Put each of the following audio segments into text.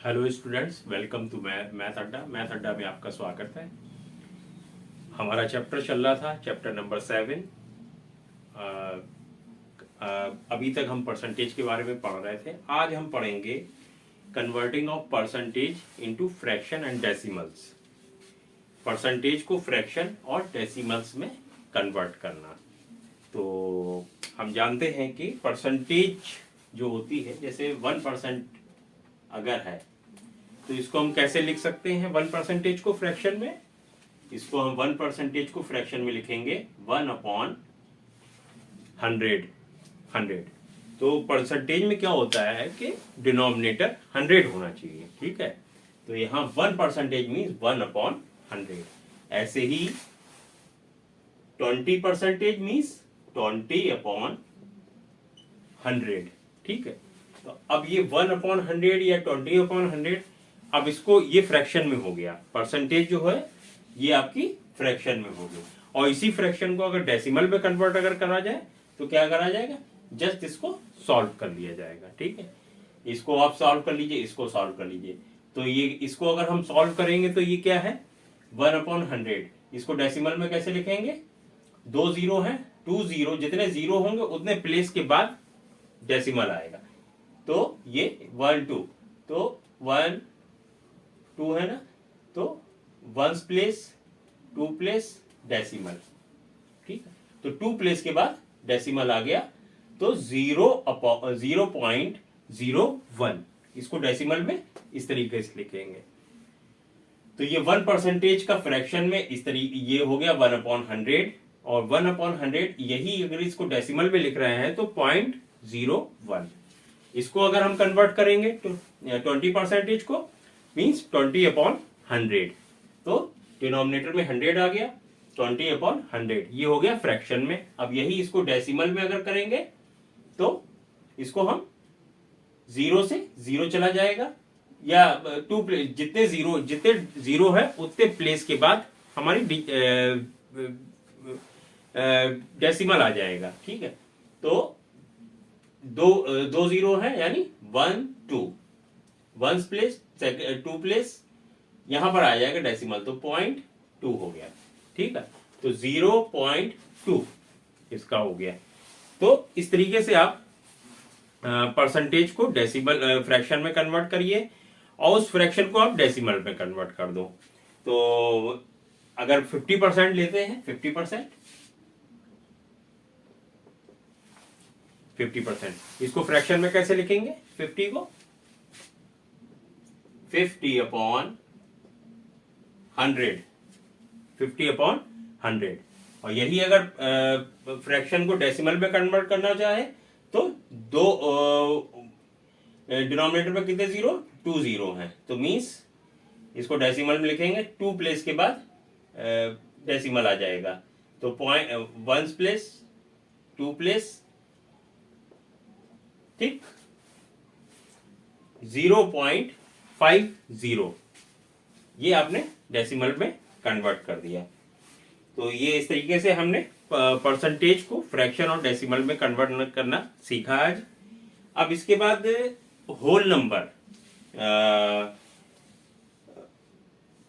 Hello students, welcome to math Adda. Math Adda में आपका स्वागत है। हमारा चैप्टर चल रहा था, चैप्टर नंबर 7। अभी तक हम परसेंटेज के बारे में पढ़ रहे थे। आज हम पढ़ेंगे converting of percentage into fraction and decimals. Percentage को फ्रैक्शन और डेसिमल्स में कन्वर्ट करना। तो हम जानते हैं कि परसेंटेज जो होती है, जैसे 1% अगर है तो इसको हम कैसे लिख सकते हैं 1% को फ्रैक्शन में। इसको हम 1% को फ्रैक्शन में लिखेंगे 1/100। तो परसेंटेज में क्या होता है कि डिनोमिनेटर 100 होना चाहिए, ठीक है। तो यहाँ 1% मीन्स 1/100। ऐसे ही 20% मीन्स 20/100, ठीक है। तो अब ये 1/100 या 20/100, अब इसको ये फ्रैक्शन में हो गया। परसेंटेज जो है ये आपकी फ्रैक्शन में हो गई, और इसी फ्रैक्शन को अगर डेसिमल में कन्वर्ट अगर करा जाए तो क्या करा जाएगा, जस्ट इसको सॉल्व कर लिया जाएगा, ठीक है। इसको आप सॉल्व कर लीजिए, इसको सॉल्व कर लीजिए। तो ये इसको अगर हम सॉल्व करेंगे तो ये क्या है 1/100। इसको डेसिमल में कैसे लिखेंगे, 2 जीरो है, 2 जीरो, जितने जीरो होंगे उतने प्लेस के बाद डेसिमल आएगा। तो ये 1 2, तो 1 2 है ना, तो 1 प्लेस 2 प्लेस डेसिमल, ठीक है। तो 2 प्लेस के बाद डेसिमल आ गया, तो 0.01। इसको डेसिमल में इस तरीके से लिखेंगे। तो ये 1% का फ्रैक्शन में इस तरीके ये हो गया 1/100, और 1/100 यही अगर इसको डेसिमल में लिख रहे हैं तो 0.01। इसको अगर हम कन्वर्ट करेंगे तो 20% को मीन्स 20/100, तो डिनोमिनेटर में 100 आ गया, 20/100 ये हो गया फ्रैक्शन में। अब यही इसको डेसिमल में अगर करेंगे तो इसको हम 0 से 0 चला जाएगा, या 2 प्लेस, जितने जीरो है उतने प्लेस के बाद हमारी डेसिमल आ जाएगा, ठीक है। तो दो जीरो है यानी 1 2, 1 प्लेस 2 प्लेस यहां पर आ जाएगा डेसिमल, तो 0.2 हो गया, ठीक है। तो 0.2 इसका हो गया। तो इस तरीके से आप परसेंटेज को डेसिमल फ्रैक्शन में कन्वर्ट करिए, और उस फ्रैक्शन को आप डेसिमल में कन्वर्ट कर दो। तो अगर 50% लेते हैं, 50% इसको फ्रैक्शन में कैसे लिखेंगे, 50 को 50/100, 50/100। और यही अगर फ्रैक्शन को डेसिमल में कन्वर्ट करना चाहे तो दो डिनोमिनेटर में कितने जीरो, 2 जीरो हैं, तो मीन्स इसको डेसिमल में लिखेंगे, 2 प्लेस के बाद डेसिमल आ जाएगा, तो 1 प्लेस 2 प्लेस, ठीक, 0.50 ये आपने डेसिमल में कन्वर्ट कर दिया। तो ये इस तरीके से हमने परसेंटेज को फ्रैक्शन और डेसिमल में कन्वर्ट करना सीखा आज। अब इसके बाद whole number,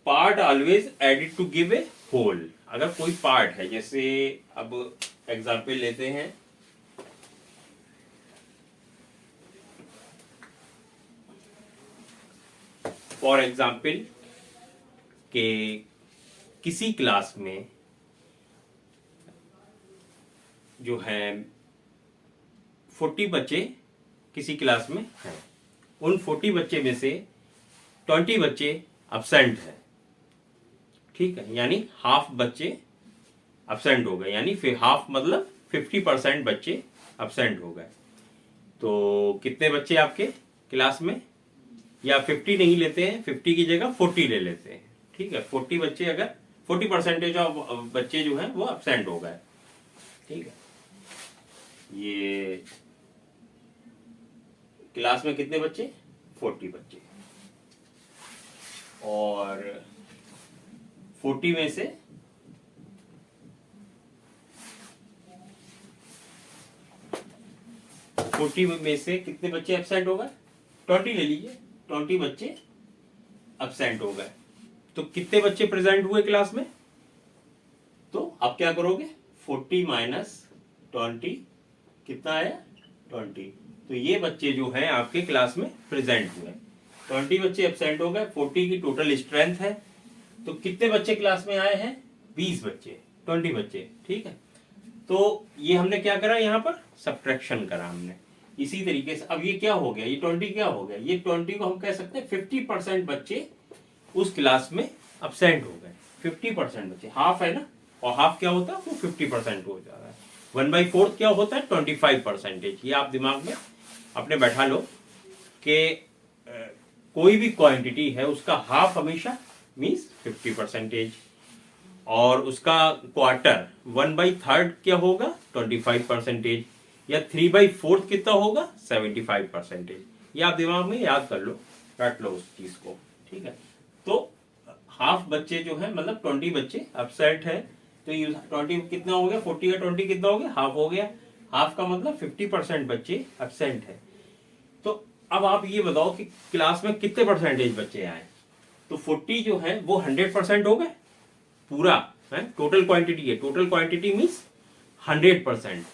part always added to give a whole. अगर कोई पार्ट है, जैसे अब एग्जाम्पल लेते हैं, फॉर एग्जाम्पल के किसी क्लास में जो है 40 बच्चे किसी क्लास में हैं, उन 40 बच्चे में से 20 बच्चे अब्सेंट हैं, ठीक है, यानी हाफ बच्चे अब्सेंट हो गए, यानी फिर हाफ मतलब 50% बच्चे अब्सेंट हो गए। तो कितने बच्चे आपके क्लास में, या 50 नहीं लेते हैं, 50 की जगह 40 ले लेते हैं, ठीक है। 40 बच्चे, अगर 40% ऑफ बच्चे जो हैं वो अब्सेंट हो गए, ठीक है। ये क्लास में कितने बच्चे, 40 बच्चे, और 40 में से 40 में से कितने बच्चे एब्सेंट हो गए, 20 ले लीजिए, 20 बच्चे एब्सेंट हो गए। तो कितने बच्चे प्रेजेंट हुए क्लास में? तो अब क्या करोगे, 40 माइनस 20 कितना आया? 20। तो ये बच्चे जो हैं आपके क्लास में प्रेजेंट हुए। 20 बच्चे एब्सेंट हो गए, 40 की टोटल स्ट्रेंथ है। तो कितने बच्चे क्लास में आए हैं? 20 बच्चे, 20 बच्चे, ठीक है। तो ये हमने क्या करा, यहाँ पर सब्ट्रैक्शन करा हमने। इसी तरीके से अब ये क्या हो गया, ये 20 क्या हो गया, ये 20 को हम कह सकते हैं 50% बच्चे उस क्लास में अब्सेंट हो गए। 50% बच्चे, हाफ है ना, और हाफ क्या होता है, वो 50% हो जाता है। 1/4 क्या होता है, 25%। ये आप दिमाग में अपने बैठा लो कि कोई भी क्वांटिटी है उसका हाफ हमेशा मीन्स 50%, और उसका क्वार्टर 1/3 क्या होगा, 25%, या 3/4 कितना होगा, 75%। ये आप दिमाग में याद कर लो, रट लो उस चीज को, ठीक है। तो हाफ बच्चे जो है, मतलब 20 बच्चे अपसेट है, तो ये 20 कितना हो गया, 40 का 20 कितना हो गया, हाफ हो गया। हाफ का मतलब 50% बच्चे अपसेंट है। तो अब आप ये बताओ कि क्लास में कितने परसेंटेज बच्चे आए? तो 40 जो है वो 100% हो गए, पूरा है, टोटल क्वांटिटी है, टोटल क्वांटिटी मीन्स 100%।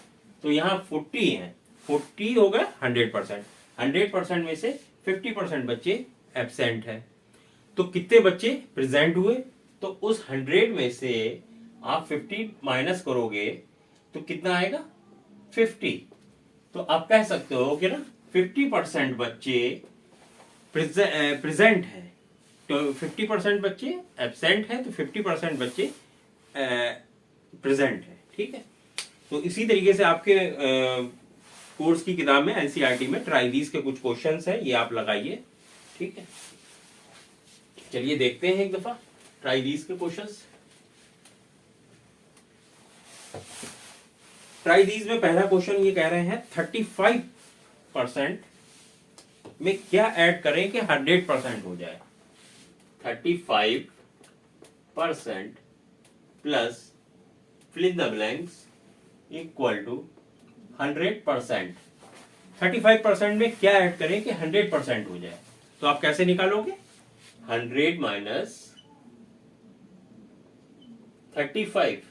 तो यहाँ 40 है, 40 हो गए 100%। 100% में से 50% बच्चे एब्सेंट है। तो कितने बच्चे प्रेजेंट हुए? तो उस 100 में से आप 50 माइनस करोगे तो कितना आएगा, 50। तो आप कह सकते हो कि ना 50% बच्चे प्रेजेंट है, तो 50% बच्चे एब्सेंट है, तो 50% बच्चे प्रेजेंट है, ठीक है। तो इसी तरीके से आपके कोर्स की किताब में एनसीईआरटी में ट्राई दीज के कुछ क्वेश्चंस हैं, ये आप लगाइए, ठीक है। चलिए देखते हैं एक दफा ट्राई दीज के क्वेश्चंस। ट्राई दीज में पहला क्वेश्चन ये कह रहे हैं 35% में क्या ऐड करें कि 100% हो जाए। 35% plus fill in the blanks equal to 100%। 35% में क्या ऐड करें कि 100% हो जाए? तो आप कैसे निकालोगे, 100 माइनस 35,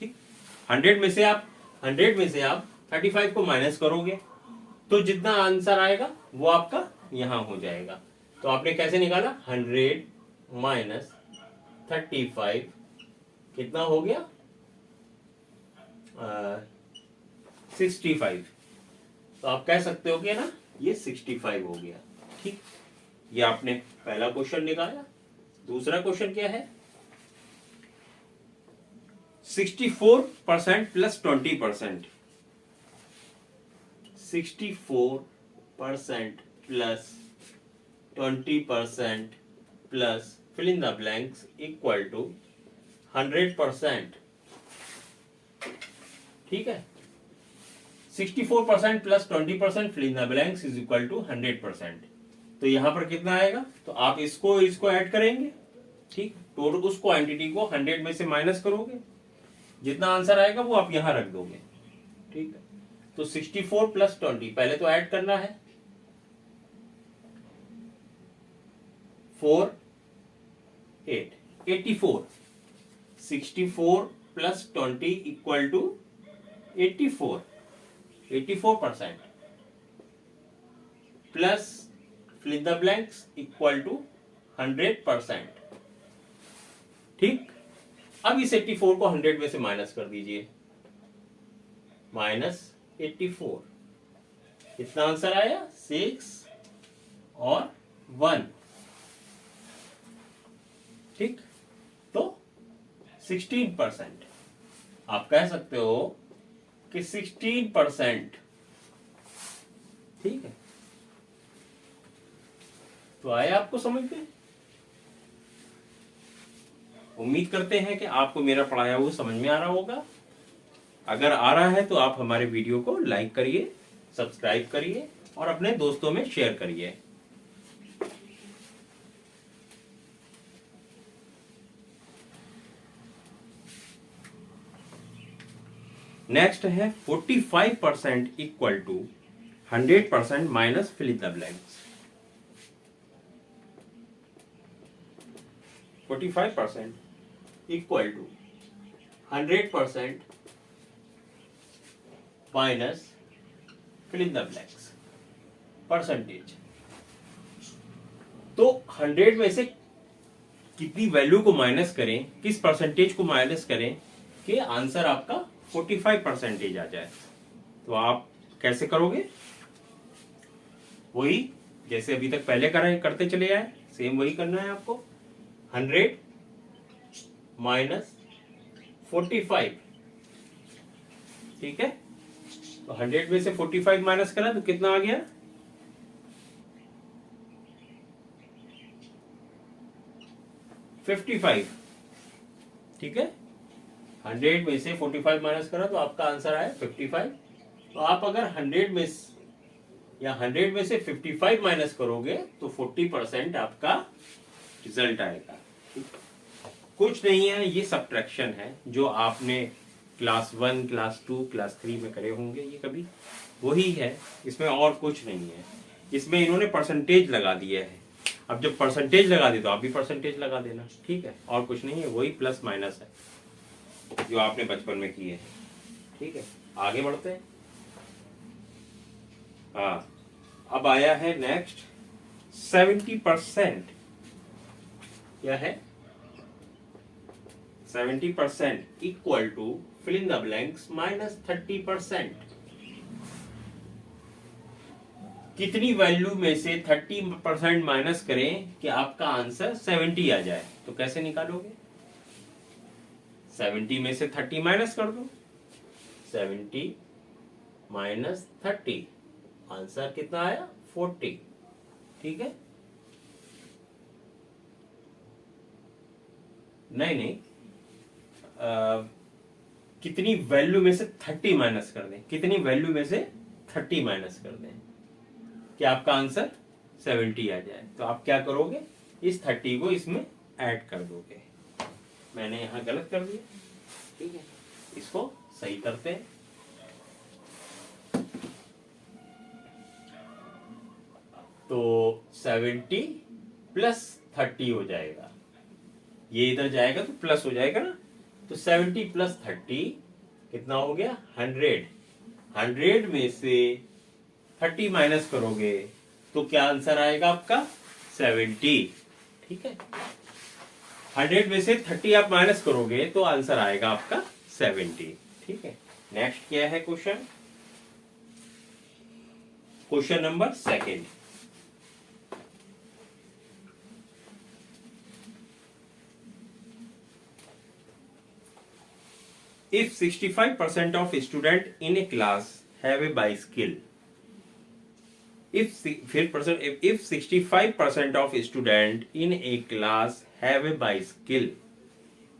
ठीक। 100 में से आप 35 को माइनस करोगे तो जितना आंसर आएगा वो आपका यहां हो जाएगा। तो आपने कैसे निकाला, 100 माइनस 35 कितना हो गया, 65। तो आप कह सकते हो कि ना ये 65 हो गया, ठीक। ये आपने पहला क्वेश्चन निकाला। दूसरा क्वेश्चन क्या है, 64% plus 20%। 64% plus 20% plus fill in the blanks equal to 100%, ठीक है। 64% plus 20% fill in the blanks is equal to 100%। तो यहां पर कितना आएगा, तो आप इसको ऐड करेंगे, ठीक। टोटल उस क्वांटिटी को 100 में से माइनस करोगे, जितना आंसर आएगा वो आप यहां रख दोगे, ठीक है। तो 64 प्लस 20 पहले तो ऐड करना है, 4 8 84। 64 plus 20 equal to 84, 84% plus fill in the blanks equal to 100%, ठीक। अब इस 84 को 100 में से माइनस कर दीजिए, माइनस 84। कितना आंसर आया, 6 और 1, ठीक। तो 16%, आप कह सकते हो कि 16%, ठीक है। तो आया आपको समझ में? उम्मीद करते हैं कि आपको मेरा पढ़ाया हुआ समझ में आ रहा होगा। अगर आ रहा है तो आप हमारे वीडियो को लाइक करिए, सब्सक्राइब करिए और अपने दोस्तों में शेयर करिए। नेक्स्ट है 45% equal to 100% minus fill in the blanks. 45% equal to 100% minus fill in the blanks percentage. तो 100 में से कितनी वैल्यू को माइनस करें, किस परसेंटेज को माइनस करें कि आंसर आपका 45% आ जाए। तो आप कैसे करोगे, वही जैसे अभी तक पहले करते चले आए, सेम वही करना है आपको। 100 माइनस 45, ठीक है। तो 100 में से 45 माइनस करा तो कितना आ गया, 55, ठीक है। 100 में से 45 माइनस करा तो आपका आंसर आया 55। तो आप अगर 100 में या 100 में से 55 माइनस करोगे तो 40% आपका रिजल्ट आएगा। कुछ नहीं है, ये सब्ट्रैक्शन है जो आपने क्लास 1, क्लास 2, क्लास 3 में करे होंगे, ये कभी वही है, इसमें और कुछ नहीं है। इसमें इन्होंने परसेंटेज लगा दिया है। अब जब परसेंटेज लगा दी तो आप भी परसेंटेज लगा देना, ठीक है। और कुछ नहीं है, वही प्लस माइनस है जो आपने बचपन में किए हैं, ठीक है। आगे बढ़ते हैं। हाँ, अब आया है नेक्स्ट 70%। क्या है, 70% equal to fill in the blanks minus 30%। कितनी वैल्यू में से 30% माइनस करें कि आपका आंसर 70 आ जाए। तो कैसे निकालोगे, 70 में से 30 माइनस कर दो, 70 माइनस 30, आंसर कितना आया 40, ठीक है। नहीं, कितनी वैल्यू में से 30 माइनस कर दें, कितनी वैल्यू में से 30 माइनस कर दें कि आपका आंसर 70 आ जाए। तो आप क्या करोगे, इस 30 को इसमें ऐड कर दोगे। मैंने यहां गलत कर दिया, ठीक है, इसको सही करते हैं। तो 70 प्लस 30 हो जाएगा, ये इधर जाएगा तो प्लस हो जाएगा ना। तो 70 प्लस 30 कितना हो गया 100। 100 में से 30 माइनस करोगे तो क्या आंसर आएगा आपका 70, ठीक है। 100 में से 30 आप माइनस करोगे तो आंसर आएगा आपका 70, ठीक है। नेक्स्ट क्या है question, question number 2। If 65% of student in a class have a bicycle, if 65% of student in a class have a bicycle,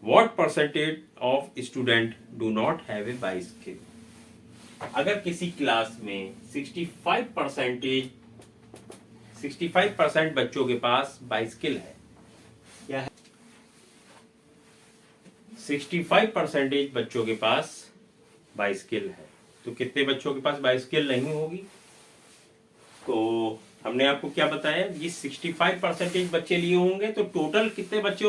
what percentage of student do not have a bicycle? अगर किसी class में 65% बच्चों के पास bicycle है, क्या है 65% बच्चों के पास बाइसिकल है, तो कितने बच्चों के पास बाइसिकल नहीं होगी। तो हमने आपको क्या बताया, ये 65% बच्चे लिए होंगे तो टोटल कितने बच्चे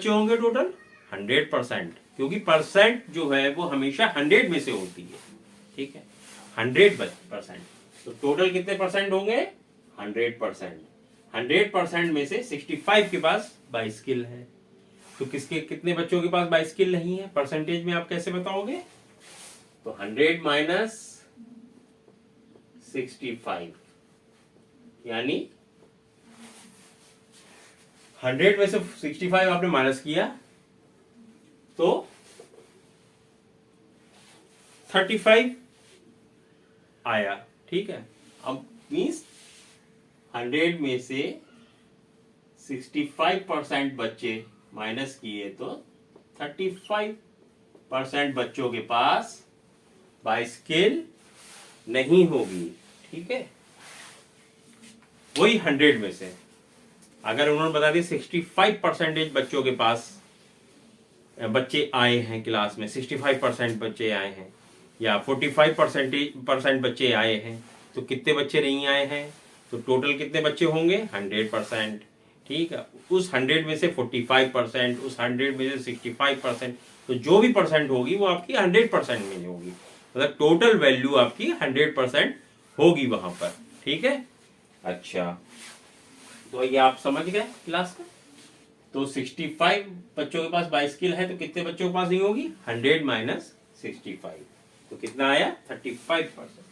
होंगे, टोटल 100%, क्योंकि परसेंट जो है वो हमेशा 100 में से होती है, ठीक है, 100%। तो टोटल कितने परसेंट होंगे 100%। 100% में से 65 के पास बाइसिकल है, तो कितने बच्चों के पास बाइसिकल नहीं है, परसेंटेज में आप कैसे बताओगे। तो 100 माइनस 65, यानी 100 में से 65 आपने माइनस किया तो 35 आया, ठीक है। अब मीन्स 100 में से 65% बच्चे माइनस किए तो 35% बच्चों के पास बाइसिकल नहीं होगी, ठीक है। वही 100 में से अगर उन्होंने बता दी 65% बच्चों के पास बच्चे आए हैं क्लास में, 65% बच्चे आए हैं या 45% बच्चे आए हैं, तो कितने बच्चे नहीं आए हैं, तो टोटल कितने बच्चे होंगे 100%, ठीक है, उस 100 में से 45%, उस 100 में से 65%, तो जो भी परसेंट होगी वो आपकी 100% में होगी, मतलब टोटल वैल्यू आपकी 100% होगी वहां पर। ठीक है, अच्छा तो ये आप समझ गए क्लास का। तो 65 बच्चों के पास बाइसिकल है, तो कितने बच्चों के पास नहीं होगी? 100 माइनस 65, तो कितना आया? 35%।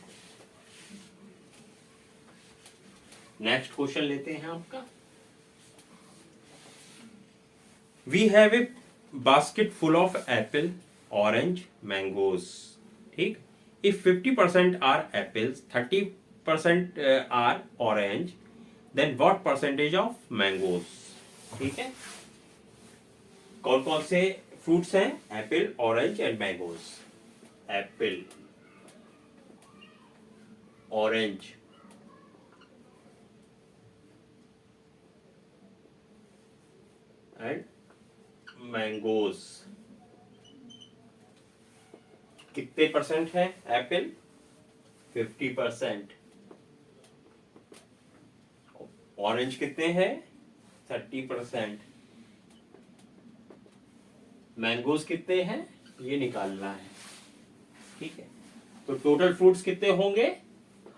नेक्स्ट क्वेश्चन लेते हैं आपका। We have a basket full of apple, orange, mangoes. ठीक, if 50% are apples, 30% are orange, then what percentage of mangoes? ठीक है, कौन कौन से फ्रूट्स हैं? Apple, orange and mangoes. Apple, orange, and mangoes. कितने परसेंट है एप्पल? 50%। ऑरेंज कितने हैं? 30%। मैंगोज कितने हैं? ये निकालना है। ठीक है, तो टोटल फ्रूट्स कितने होंगे?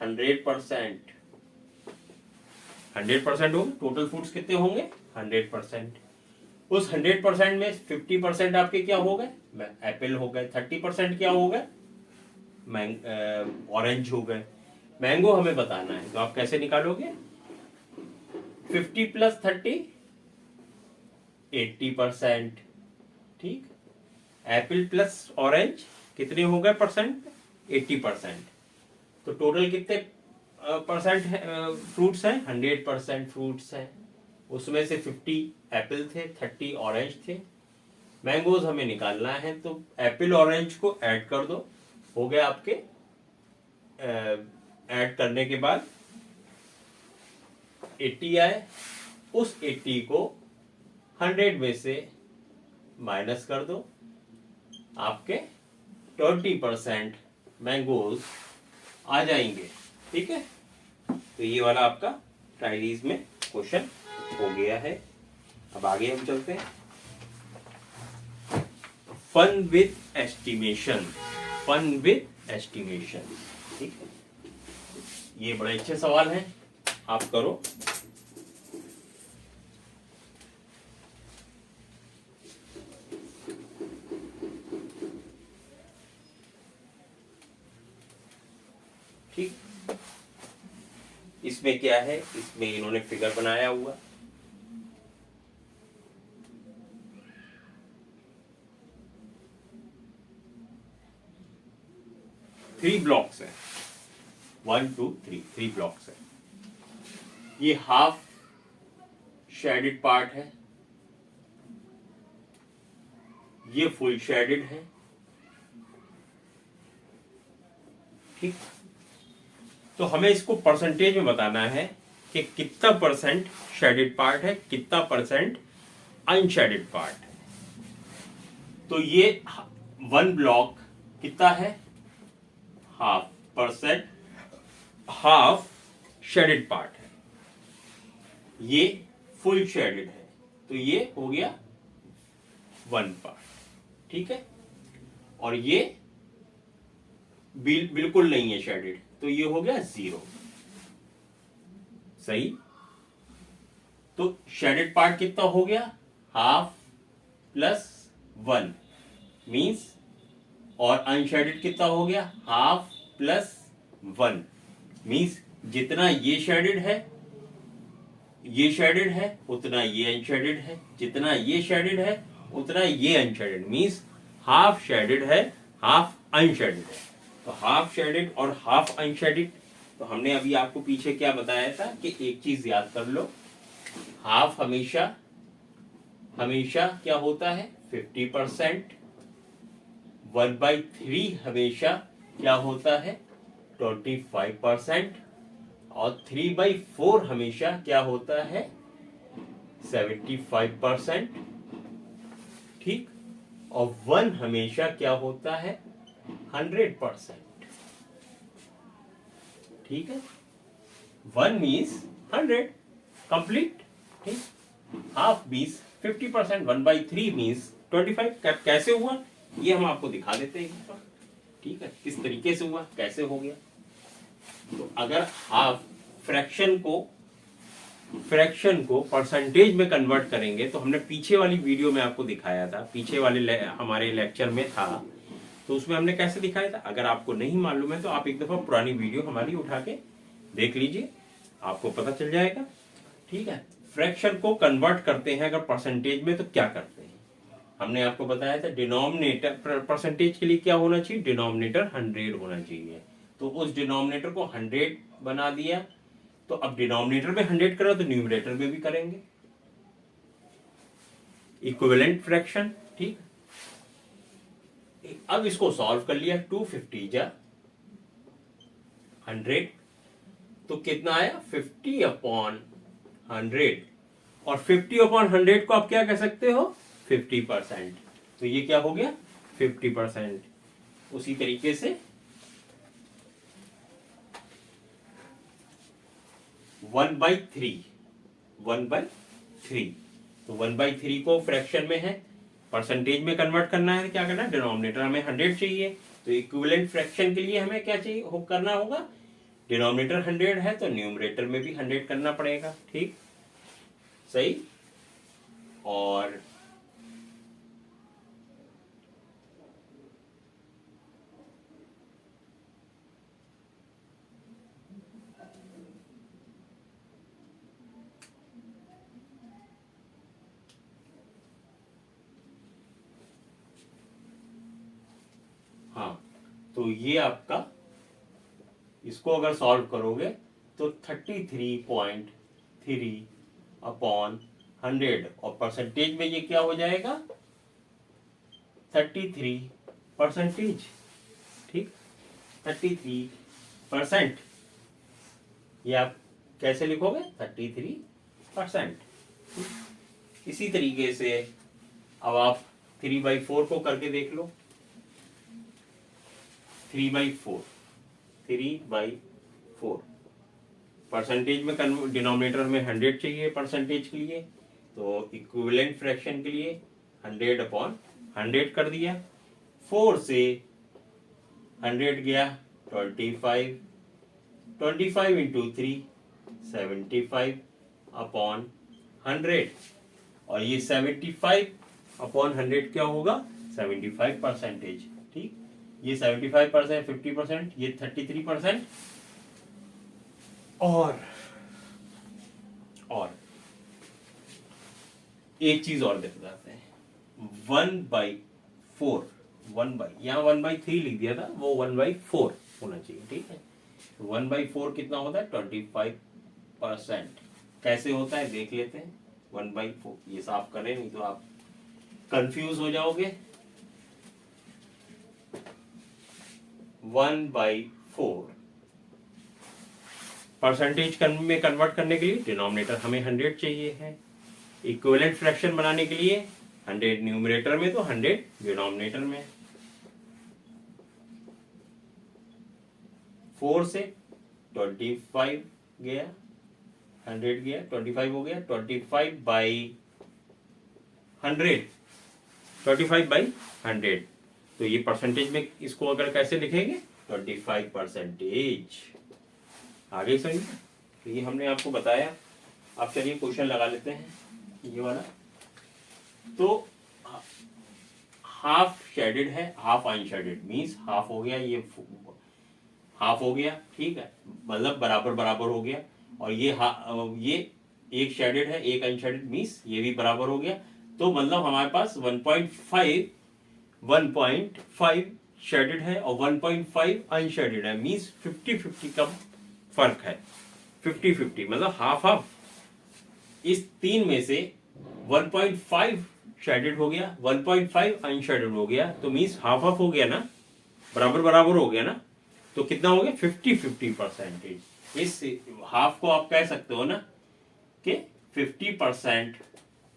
100%। 100% होंगे टोटल फ्रूट्स, कितने होंगे? 100%। उस 100% में 50% आपके क्या हो गए? एप्पल हो गए। 30% क्या हो गए? ऑरेंज हो गए। मैंगो हमें बताना है, तो आप कैसे निकालोगे? 50 प्लस 30 80%। ठीक, एप्पल प्लस ऑरेंज कितने हो गए परसेंट? 80%। तो टोटल कितने परसेंट फ्रूट्स हैं? 100% फ्रूट्स हैं। उसमें से 50 एप्पल थे, 30 ऑरेंज थे। मैंगोज हमें निकालना है, तो एप्पल ऑरेंज को ऐड कर दो, हो गया आपके। ऐड करने के बाद 80 आए, उस 80 को 100 में से माइनस कर दो, आपके 20% मैंगोज आ जाएंगे। ठीक है, तो ये वाला आपका ट्राइलीज में क्वेश्चन हो गया है। अब आगे हम चलते हैं। Fun with estimation, fun with estimation. ठीक है, ये बड़े अच्छे सवाल हैं, आप करो। ठीक, इसमें क्या है? इसमें इन्होंने फिगर बनाया हुआ, थ्री ब्लॉक्स है, 1 2 3, 3 ब्लॉक्स है। ये हाफ शेडेड पार्ट है, ये फुल शेडेड है। ठीक, तो हमें इसको परसेंटेज में बताना है कि कितना परसेंट शेडेड पार्ट है, कितना परसेंट अनशेडेड पार्ट है। तो ये 1 ब्लॉक कितना है? 1/2%, हाफ शेडेड पार्ट है। ये फुल शेडेड है, तो ये हो गया 1 पार्ट। ठीक है, और ये बिल्कुल नहीं है शेडेड, तो ये हो गया 0। सही, तो शेडेड पार्ट कितना हो गया? 1/2 प्लस 1 मीन्स, और अनशेडेड कितना हो गया? 1/2 प्लस 1 मीन्स, जितना ये शेडेड है, ये शेडेड है, उतना ये अनशेडेड है, जितना ये शेडेड है उतना ये अनशेडेड, मीन्स हाफ शेडेड है, हाफ अनशेडेड है। तो हाफ शेडेड और हाफ अनशेडेड, तो हमने अभी आपको पीछे क्या बताया था कि एक चीज याद कर लो, हाफ हमेशा हमेशा क्या होता है? 50%। 1/3 हमेशा क्या होता है? 25%। और 3/4 हमेशा क्या होता है? 75%। ठीक, और 1 हमेशा क्या होता है? 100%। ठीक है, 1 मीन्स 100 कंप्लीट। ठीक, हाफ मीन्स 50%, 1/3 मीन्स 25। कैसे हुआ ये हम आपको दिखा देते हैं, ठीक है, किस तरीके से हुआ, कैसे हो गया। तो अगर हाफ फ्रैक्शन को परसेंटेज में कन्वर्ट करेंगे, तो हमने पीछे वाली वीडियो में आपको दिखाया था, पीछे वाले हमारे लेक्चर में था, तो उसमें हमने कैसे दिखाया था। अगर आपको नहीं मालूम है तो आप एक दफा पुरानी वीडियो हमारी उठा के देख लीजिए, आपको पता चल जाएगा, ठीक है। फ्रैक्शन को कन्वर्ट करते हैं अगर परसेंटेज में तो क्या करते हैं, हमने आपको बताया था डिनोमिनेटर परसेंटेज के लिए क्या होना चाहिए, डिनोमिनेटर 100 होना चाहिए। तो उस डिनोमिनेटर को 100 बना दिया, तो अब डिनोमिनेटर में 100 करा तो न्यूमरेटर में भी करेंगे, इक्विवेलेंट फ्रैक्शन, ठीक। अब इसको सॉल्व कर लिया, 250 जा 100, तो कितना आया 50/100, और 50/100 को आप क्या कह सकते हो 50%, तो ये क्या हो गया 50%। उसी तरीके से 1/3, 1/3, तो 1/3 को फ्रैक्शन में है, परसेंटेज में कन्वर्ट करना है, क्या करना है, डिनोमिनेटर हमें 100 चाहिए, तो इक्विवेलेंट फ्रैक्शन के लिए हमें क्या चाहिए करना होगा, डिनोमिनेटर 100 है तो न्यूमरेटर में भी 100 करना पड़ेगा, ठीक, सही। और हाँ, तो ये आपका, इसको अगर सॉल्व करोगे तो 33.3/100, और परसेंटेज में ये क्या हो जाएगा 33%, ठीक, 33%, ये आप कैसे लिखोगे 33%। इसी तरीके से अब आप 3/4 को करके देख लो, 3/4, 3/4 परसेंटेज में डिनोमिनेटर में 100 चाहिए परसेंटेज के लिए, तो इक्विवेलेंट फ्रैक्शन के लिए 100/100 कर दिया, 4 से 100 गया 25, 25 इंटू 3 75/100, और ये 75/100 क्या होगा 75%, ठीक, ये 75%, 50%, ये 33%, और एक चीज और देख जाते हैं, 1/4, यहाँ 1/3 लिख दिया था, वो 1/4 होना चाहिए, ठीक है। 1/4 कितना होता है 25%, कैसे होता है देख लेते हैं। 1/4 ये साफ करें, नहीं तो आप कंफ्यूज हो जाओगे। 1/4 परसेंटेज में कन्वर्ट करने के लिए डिनोमिनेटर हमें 100 चाहिए है, इक्विवेलेंट फ्रैक्शन बनाने के लिए 100 न्यूमरेटर में तो 100 डिनोमिनेटर में। 4 से 25 गया, 100 गया, 25 हो गया, 25/100, 25/100, तो ये परसेंटेज में इसको अगर कैसे लिखेंगे 25%, आगे समझ। तो ये हमने आपको बताया। अब चलिए क्वेश्चन लगा लेते हैं ये वाला। तो हाफ शेडेड है, हाफ अनशेडेड, मींस हाफ हो गया, ये हाफ हो गया, ठीक है, मतलब बराबर बराबर हो गया, और ये एक शेडेड है एक अनशेडेड, मींस ये भी बराबर हो गया, तो मतलब हमारे पास 1.5 शेडेड है और 1.5 अनशेडेड है, मींस 50-50 का फर्क है, 50-50 मतलब हाफ हाफ। इस तीन में से 1.5 शेडेड हो गया, 1.5 अनशेडेड हो गया, तो मींस हाफ हाफ हो गया ना, बराबर बराबर हो गया ना, तो कितना हो गया 50-50%। इस हाफ को आप कह सकते हो ना कि 50%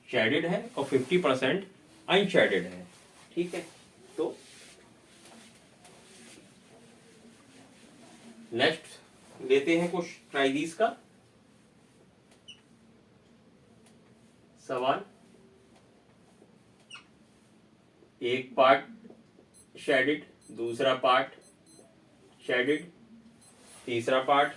शेडेड है और 50% अनशेडेड है, ठीक है। तो नेक्स्ट लेते हैं कुछ ट्राइदीस का। सवाल, एक पार्ट शेडेड, दूसरा पार्ट शेडेड, तीसरा पार्ट,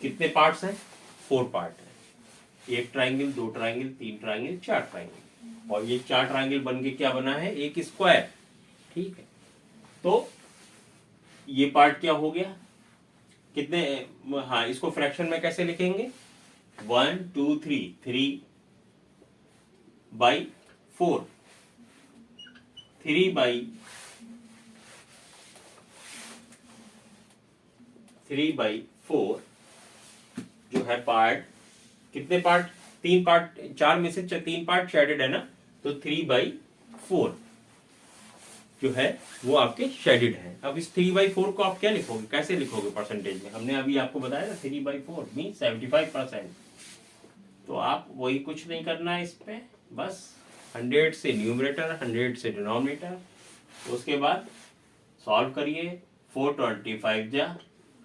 कितने पार्ट्स हैं? 4 पार्ट है। एक ट्राइंगल, दो ट्राइंगल, तीन ट्राइंगल, चार ट्राइंगल, और ये 4 ट्राइंगल बन के क्या बना है? एक स्क्वायर। ठीक है, तो ये पार्ट क्या हो गया? कितने, हाँ, इसको फ्रैक्शन में कैसे लिखेंगे? 1 2 3, 3/4, 3/4 जो है पार्ट, कितने पार्ट? 3 पार्ट, 4 में से 3 पार्ट शेडेड है ना, तो 3/4 जो है वो आपके शेडेड है। अब इस 3/4 को आप क्या लिखोगे, कैसे लिखोगे परसेंटेज में? हमने अभी आपको बताया ना 3/4 मीन 75%। तो आप वही, कुछ नहीं करना है इस पे, बस 100 से न्यूमरेटर, 100 से डिनोमिनेटर, उसके बाद सॉल्व करिए। 425 जा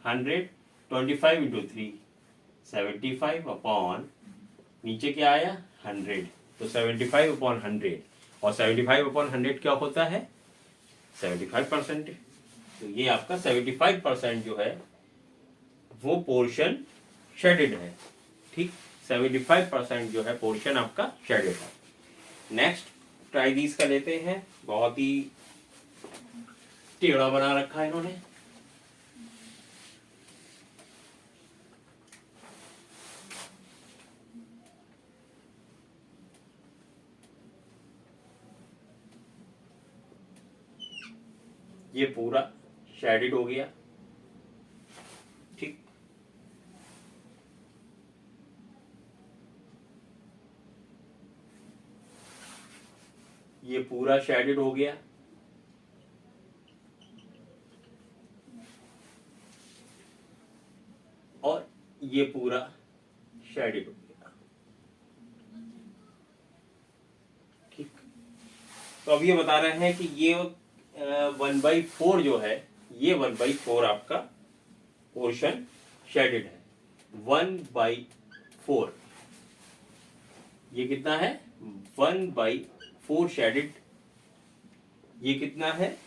100, 25 इंटू 3 75 अपॉन, नीचे क्या आया? 100, तो 75 अपॉन 100, और 75 अपॉन 100 क्या होता है? 75%। तो ये आपका 75% जो है वो पोर्शन शेडेड है। ठीक, 75% जो है पोर्शन आपका शेडेड है। नेक्स्ट ट्राई दीज का लेते हैं। बहुत ही टेढ़ा बना रखा है इन्होंने। ये पूरा शेडेड हो गया। ठीक, ये पूरा शेडेड हो गया। और ये पूरा शेडेड हो गया। ठीक, तो अब ये बता रहे हैं कि ये 1/4 जो है, ये 1/4 आपका पोर्शन शेडेड है। 1/4 ये कितना है? 1/4 शेडेड। ये कितना है?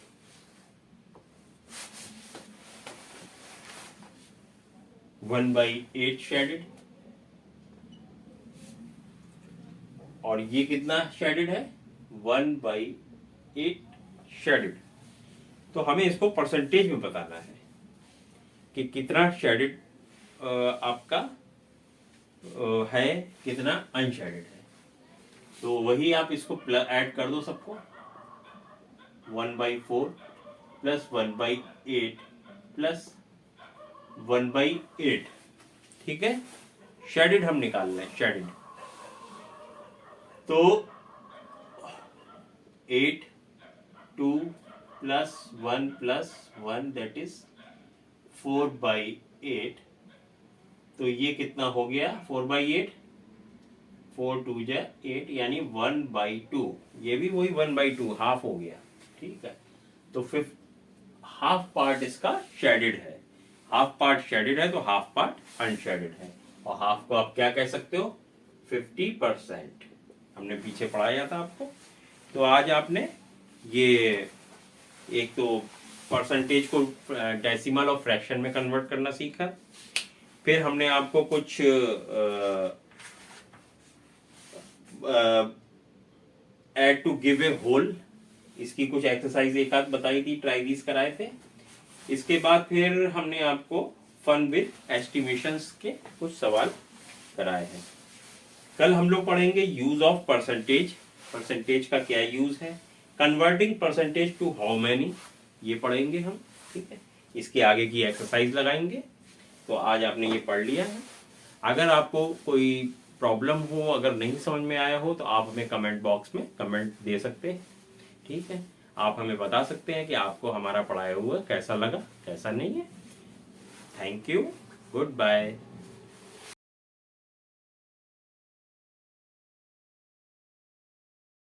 1/8 शेडेड। और ये कितना शेडेड है? 1/8 शेडेड। तो हमें इसको परसेंटेज में बताना है कि कितना शेडेड आपका है, कितना अनशेडेड है। तो वही आप इसको ऐड कर दो सबको। 1/4 प्लस 1/8 प्लस 1/8। ठीक है, शेडेड हम निकाल रहे हैं, शेडेड। तो 8 2 प्लस 1 दैट इज 4/8। तो ये कितना हो गया? 4/8, 4 2 जा 8, यानी 1/2। ये भी वही 1/2, हाफ हो गया। ठीक है, तो फिर हाफ पार्ट इसका शेडेड है। हाफ पार्ट शेडेड है तो हाफ पार्ट अनशेडेड है। और हाफ को आप क्या कह सकते हो? 50%। हमने पीछे पढ़ाया था आपको। तो आज आपने ये एक तो परसेंटेज को डेसिमल और फ्रैक्शन में कन्वर्ट करना सीखा। फिर हमने आपको कुछ add to give a whole, इसकी कुछ एक्सरसाइज एक आध बताई थी, ट्राई दीज कराए थे। इसके बाद फिर हमने आपको फन विद एस्टिमेशंस के कुछ सवाल कराए हैं। कल हम लोग पढ़ेंगे यूज ऑफ परसेंटेज, परसेंटेज का क्या यूज है, converting percentage to how many, ये पढ़ेंगे हम। ठीक है, इसके आगे की एक्सरसाइज लगाएंगे। तो आज आपने ये पढ़ लिया है। अगर आपको कोई प्रॉब्लम हो, अगर नहीं समझ में आया हो, तो आप हमें कमेंट बॉक्स में कमेंट दे सकते हैं। ठीक है, आप हमें बता सकते हैं कि आपको हमारा पढ़ाया हुआ कैसा लगा, कैसा नहीं है। Thank you, good bye.